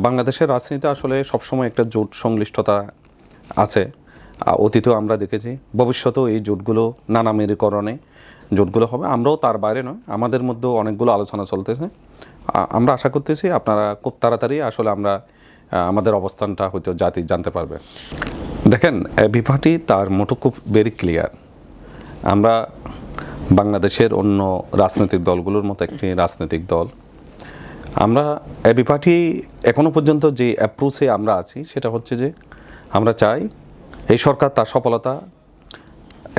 বাংলাদেশের রাজনীতিতে আসলে সবসময় একটা জোট সংশ্লিষ্টতা আছে। অতীতেও আমরা দেখেছি, ভবিষ্যতেও এই জোটগুলো নানা মেরুকরণে জোটগুলো হবে। আমরাও তার বাইরে নয়, আমাদের মধ্যেও অনেকগুলো আলোচনা চলতেছে। আমরা আশা করতেছি আপনারা খুব তাড়াতাড়ি আসলে আমাদের অবস্থানটা হয়তো জাতি জানতে পারবে। দেখেন, এবি পার্টি তার মোটো খুব ভেরি ক্লিয়ার। আমরা বাংলাদেশের অন্য রাজনৈতিক দলগুলোর মতো একটি রাজনৈতিক দল। আমরা এবি পার্টি এখনও পর্যন্ত যে অ্যাপ্রোচে আমরা আছি সেটা হচ্ছে যে আমরা চাই এই সরকার তার সফলতা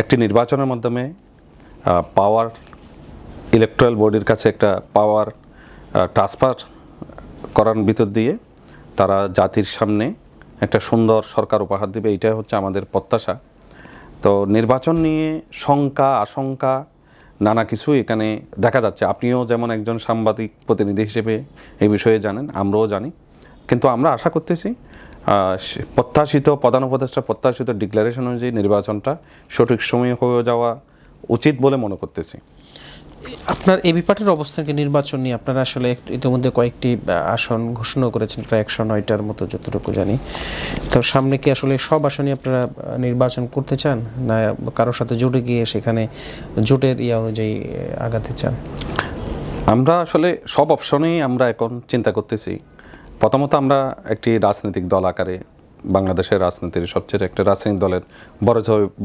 একটি নির্বাচনের মাধ্যমে পাওয়ার ইলেকট্রাল বডির কাছে একটা পাওয়ার ট্রান্সফার করার ভিতর দিয়ে তারা জাতির সামনে একটা সুন্দর সরকার উপহার দেবে, এইটাই হচ্ছে আমাদের প্রত্যাশা। তো নির্বাচন নিয়ে শঙ্কা আশঙ্কা নানা কিছু এখানে দেখা যাচ্ছে। আপনিও যেমন একজন সাংবাদিক প্রতিনিধি হিসেবে এই বিষয়ে জানেন, আমরাও জানি। কিন্তু আমরা আশা করতেছি প্রত্যাশিত প্রধান উপদেষ্টা প্রত্যাশিত ডিক্লারেশন অনুযায়ী নির্বাচনটা সঠিক সময়ে হয়ে যাওয়া উচিত বলে মনে করতেছি। আপনার এবি পার্টির অবস্থানকে নির্বাচন নিয়ে আপনারা আসলে ইতিমধ্যে কয়েকটি আসন ঘোষণা করেছেন, প্রায় 109টার মতো যতটুকু জানি। তো সামনে কি আসলে সব আসনে আপনারা নির্বাচন করতে চান, না কারোর সাথে জোটে গিয়ে সেখানে জোটের অনুযায়ী আগাতে চান? আমরা আসলে সব অপশনেই আমরা এখন চিন্তা করতেছি। প্রথমত আমরা একটি রাজনৈতিক দল আকারে বাংলাদেশের রাজনীতির সবচেয়ে একটা রাজনৈতিক দলের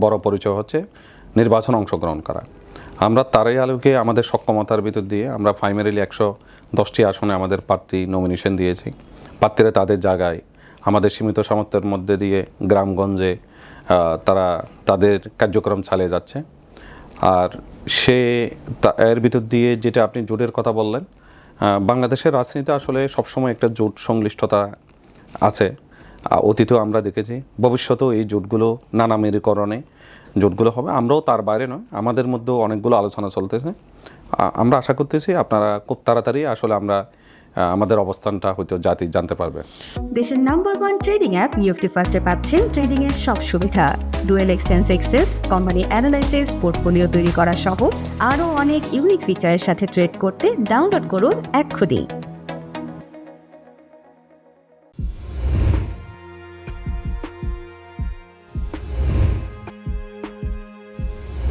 বড় পরিচয় হচ্ছে নির্বাচনে অংশগ্রহণ করা। আমরা তারই আলোকে আমাদের সক্ষমতার ভিতর দিয়ে আমরা প্রাইমারিলি 110টি আসনে আমাদের প্রার্থী নমিনেশন দিয়েছি। প্রার্থীরা তাদের জায়গায় আমাদের সীমিত সামর্থ্যের মধ্যে দিয়ে গ্রামগঞ্জে তারা তাদের কার্যক্রম চালিয়ে যাচ্ছে। আর এর ভিতর দিয়ে যেটা আপনি জোটের কথা বললেন, বাংলাদেশের রাজনীতিতে আসলে সবসময় একটা জোট সংশ্লিষ্টতা আছে। অতীতেও আমরা দেখেছি, ভবিষ্যতেও এই জোটগুলো নানা মেরুকরণে জোটগুলো হবে। আমরাও তার বাইরে নয়, আমাদের মধ্যেও অনেকগুলো আলোচনা চলতেছে। আমরা আশা করতেছি আপনারা খুব তাড়াতাড়ি আসলে আমাদের অবস্থানটা হয়তো জাতি জানতে পারবে। দেশের নাম্বার 1 ট্রেডিং অ্যাপ নিফটি ফার্স্টে পাচ্ছেন ট্রেডিং এর সব সুবিধা, dual exchange access, company analysis, portfolio তৈরি করা সহ আরও অনেক ইউনিক ফিচারের সাথে ট্রেড করতে ডাউনলোড করুন এক্ষুনি।